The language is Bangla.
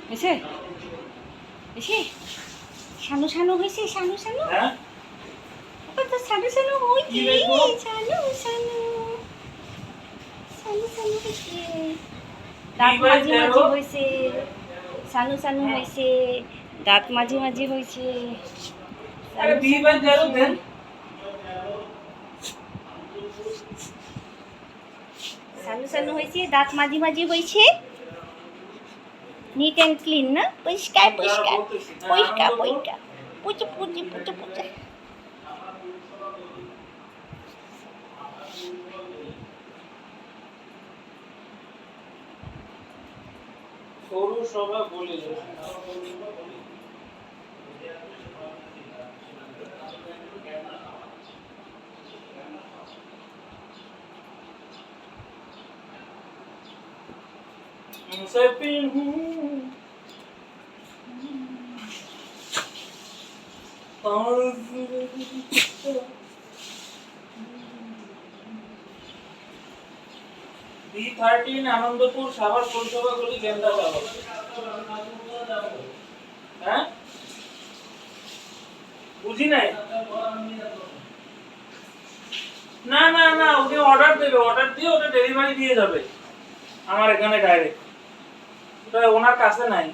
হয়েছে হয়েছে শানু শানু হয়েছে শানু শানু হ্যাঁ তো শানু শানু কি হয়েছে দেখবো? শানু শানু শানু শানু হয়েছে দাঁত কি বাই মাঝি তেরো? মাঝি হয়েছে শানু শানু হয়েছে দাঁত মাঝি মাঝি হয়েছে আরে B/13 দেন। শানু শানু হয়েছে দাঁত মাঝি মাঝি হয়েছে নিট অ্যান্ড ক্লিন না পরিষ্কার পরিষ্কার পরিষ্কার পরিষ্কার পুচু পুচু পুচু পুচু সরু সভা বলিল। मुसाफिर हूँ और B13 আনন্দপুর সাভার পৌরসভাগুলি গেন্দা যাবো। হ্যাঁ বুঝি নাই। না না না উনি অর্ডার দেবে, অর্ডার দিয়ে ওটা ডেলিভারি দিয়ে যাবে আমার এখানে ডাইরেক্ট। ওটা ওনার কাছে নাই।